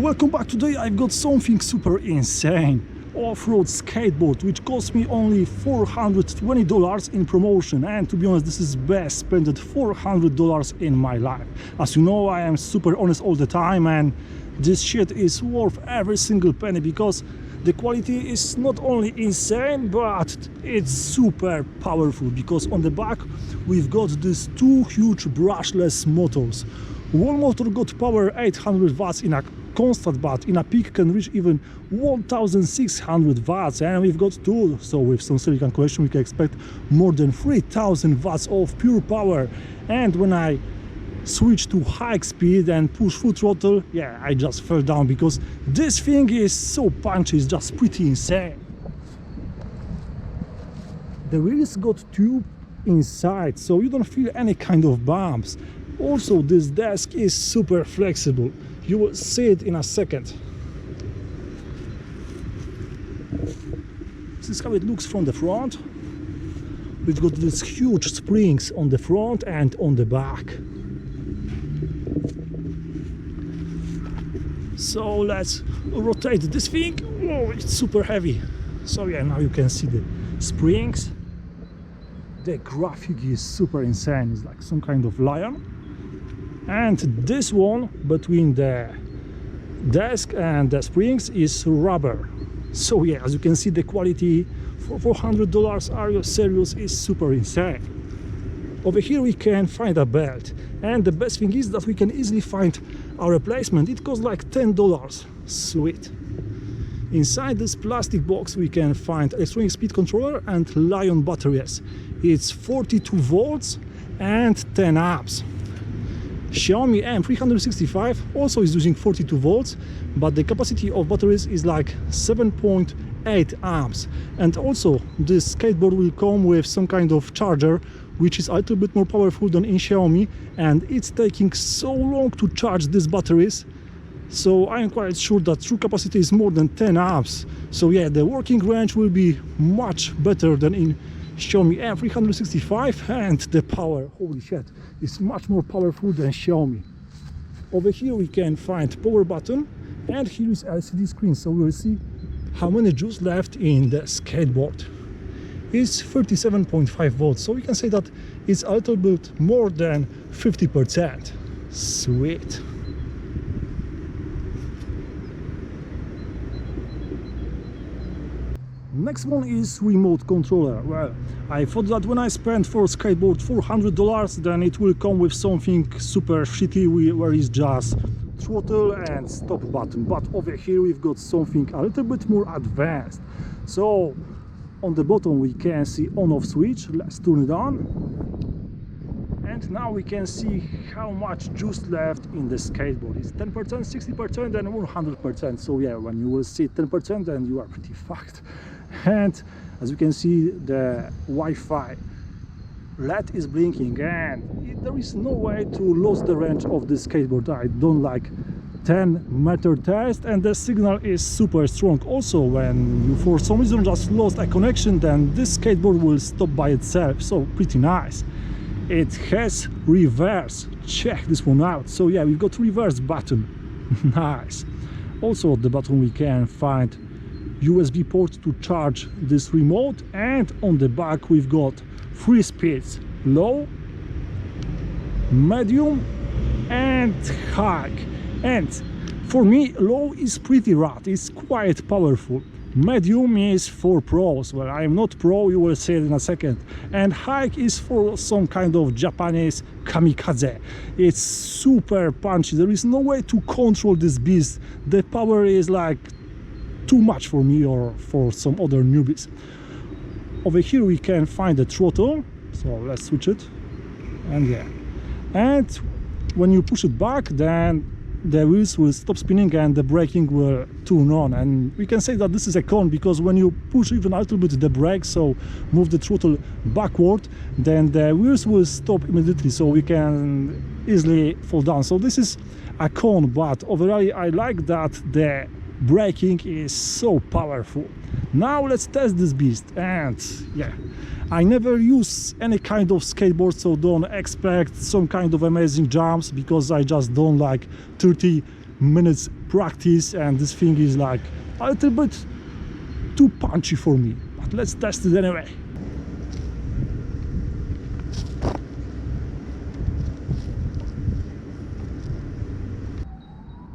Welcome back. Today I've got something super insane. Off-road skateboard, which cost me only $420 in promotion, and to be honest, this is best spent $400 in my life. As you know, I am super honest all the time, and this shit is worth every single penny because the quality is not only insane, but it's super powerful, because on the back we've got these two huge brushless motors. One motor got power 800 watts in a constant, but in a peak can reach even 1600 watts, and we've got two, so with some silicon correction we can expect more than 3000 watts of pure power. And when I switch to high speed and push full throttle, yeah, I just fell down because this thing is so punchy, it's just pretty insane. The wheels got tube inside, so you don't feel any kind of bumps. Also, this desk is super flexible. You will see it in a second. This is how it looks from the front. We've got these huge springs on the front and on the back. So let's rotate this thing. Oh, it's super heavy. So yeah, now you can see the springs. The graphic is super insane. It's like some kind of lion. And this one between the desk and the springs is rubber. So yeah, as you can see, the quality for $400, are you serious, is super insane. Over here we can find a belt, and the best thing is that we can easily find a replacement. It costs like $10. Sweet. Inside this plastic box we can find electronic speed controller and Lion batteries. It's 42 volts and 10 amps. Xiaomi M365 also is using 42 volts, but the capacity of batteries is like 7.8 amps. And also this skateboard will come with some kind of charger, which is a little bit more powerful than in Xiaomi, and it's taking so long to charge these batteries. So I am quite sure that true capacity is more than 10 amps. So yeah, the working range will be much better than in Xiaomi M365, and the power, holy shit, is much more powerful than Xiaomi. Over here we can find power button, and here is LCD screen, so we will see how many juice left in the skateboard. It's 37.5 volts, so we can say that it's a little bit more than 50%. Sweet. Next one is remote controller. Well, I thought that when I spent for skateboard $400, then it will come with something super shitty where it's just throttle and stop button. But over here we've got something a little bit more advanced. So on the bottom we can see on-off switch. Let's turn it on. And now we can see how much juice left in the skateboard. It's 10%, 60% and 100%. So yeah, when you will see 10%, then you are pretty fucked. And as you can see, the Wi-Fi LED is blinking, and there is no way to lose the range of this skateboard. I don't like 10-meter test, and the signal is super strong. Also, when you for some reason just lost a connection, then this skateboard will stop by itself. So pretty nice. It has reverse. Check this one out. So yeah, we've got reverse button. Nice. Also at the bottom we can find USB port to charge this remote, and on the back we've got 3 speeds: low, medium and high. And for me, low is pretty rad, it's quite powerful. Medium is for pros. Well, I am not pro, you will see it in a second. And high is for some kind of Japanese kamikaze. It's super punchy, there is no way to control this beast. The power is like too much for me or for some other newbies. Over here we can find the throttle, so let's switch it, and yeah, and when you push it back, then the wheels will stop spinning and the braking will turn on. And we can say that this is a con, because when you push even a little bit the brake, so move the throttle backward, then the wheels will stop immediately, so we can easily fall down. So this is a con, but overall I like that the braking is so powerful. Now let's test this beast. And yeah, I never use any kind of skateboard, so don't expect some kind of amazing jumps, because I just don't like 30 minutes practice, and this thing is like a little bit too punchy for me, but let's test it anyway.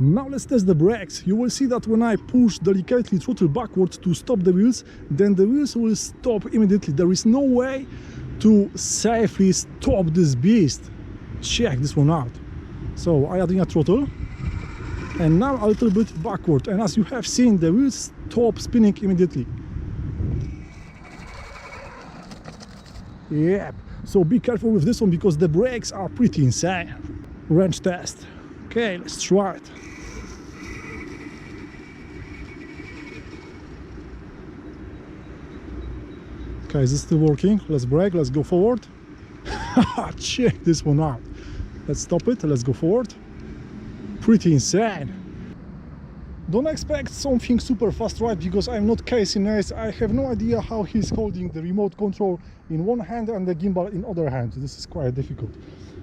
Now let's test the brakes. You will see that when I push delicately throttle backwards to stop the wheels, then the wheels will stop immediately. There is no way to safely stop this beast. Check this one out. So I add in a throttle, and now a little bit backward, and as you have seen, the wheels stop spinning immediately. Yep, so be careful with this one because the brakes are pretty insane. Wrench test. Okay, let's try it. Okay, is this still working? Let's brake, let's go forward. Check this one out. Let's stop it, let's go forward. Pretty insane. Don't expect something super fast, right? Because I'm not Casey Neistat. I have no idea how he's holding the remote control in one hand and the gimbal in other hand. This is quite difficult.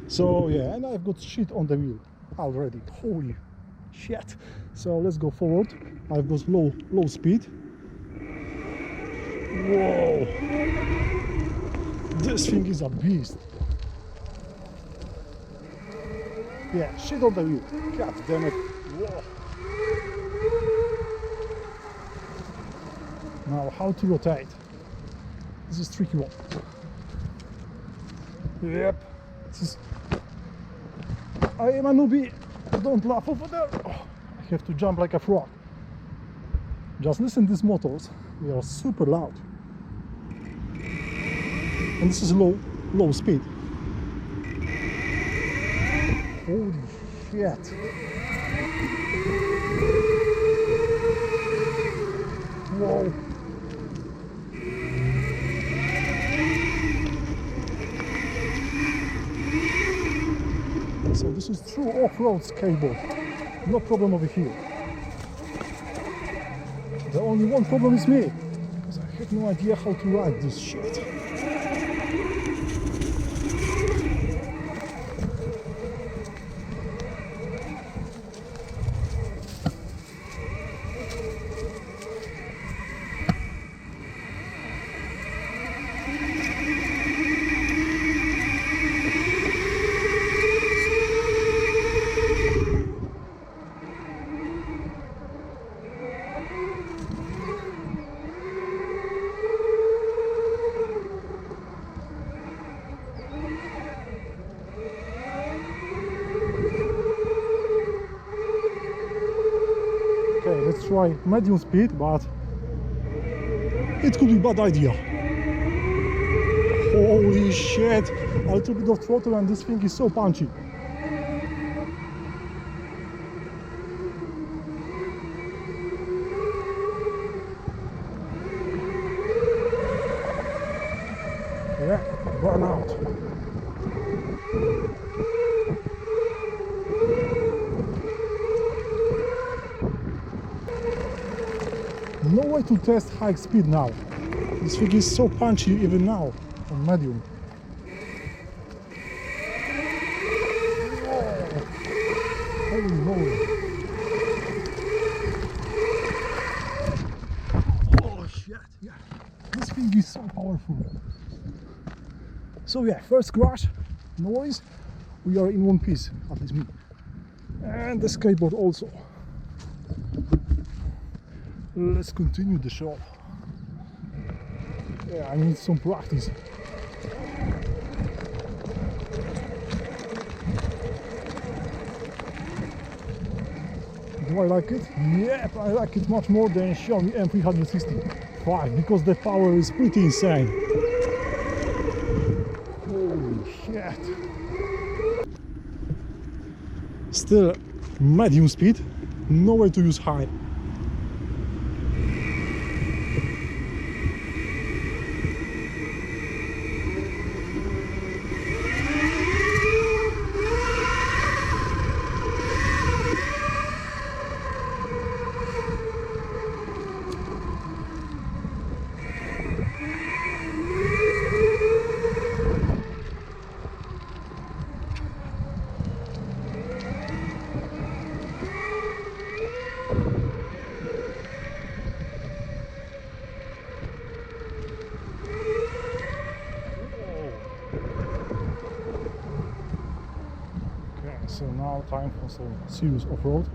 So yeah, and I've got shit on the wheel already. Holy shit. So let's go forward. I've got low speed. Whoa, this thing is a beast. Yeah, shit on the wheel. God damn it. Whoa. Now how to rotate. This is tricky one. Yep. This is... I am a newbie. Don't laugh over there. Oh, I have to jump like a frog. Just listen to these motors. They are super loud. And this is low speed. Holy shit. Whoa. So this is true off-road skateboard. No problem over here. The only one problem is me, because I have no idea how to ride this shit. Okay, let's try medium speed, but it could be a bad idea. Holy shit! A little bit of throttle and this thing is so punchy. Yeah, burn out. No way to test high speed now. This thing is so punchy even now on medium. Whoa. Holy moly. Oh shit, yeah. This thing is so powerful. So yeah, first crash, no worries. We are in one piece, at least me. And the skateboard also. Let's continue the show. Yeah, I need some practice. Do I like it? Yep, I like it much more than Xiaomi M365 because the power is pretty insane. Holy shit. Still medium speed, no way to use high. Now time for some serious off-road.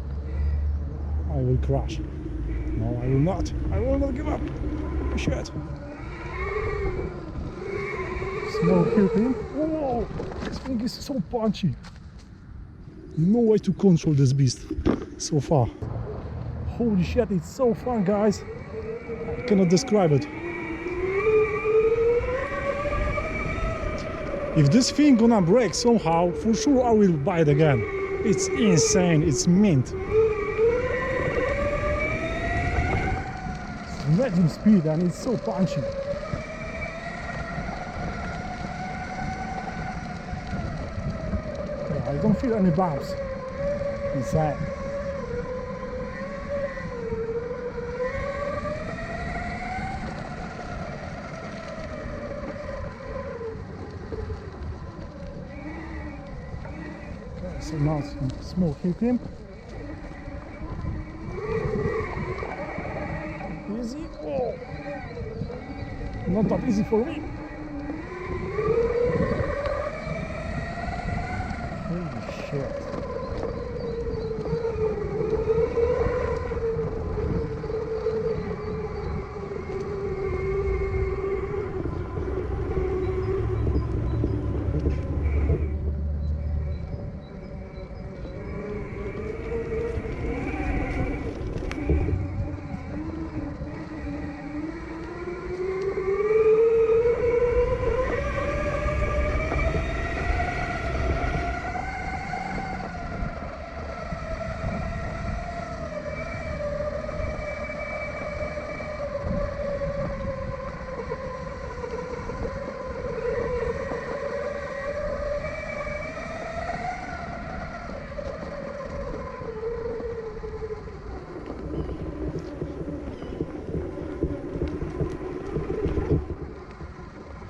I will crash. No, I will not. I will not give up. Shit. Small hairpin. Whoa! This thing is so punchy. No way to control this beast so far. Holy shit, it's so fun, guys. I cannot describe it. If this thing gonna break somehow, for sure I will buy it again. It's insane, it's mint. It's medium speed and it's so punchy. Yeah, I don't feel any bumps. Insane. So now some small hairpin. Easy. Oh, not that easy for me.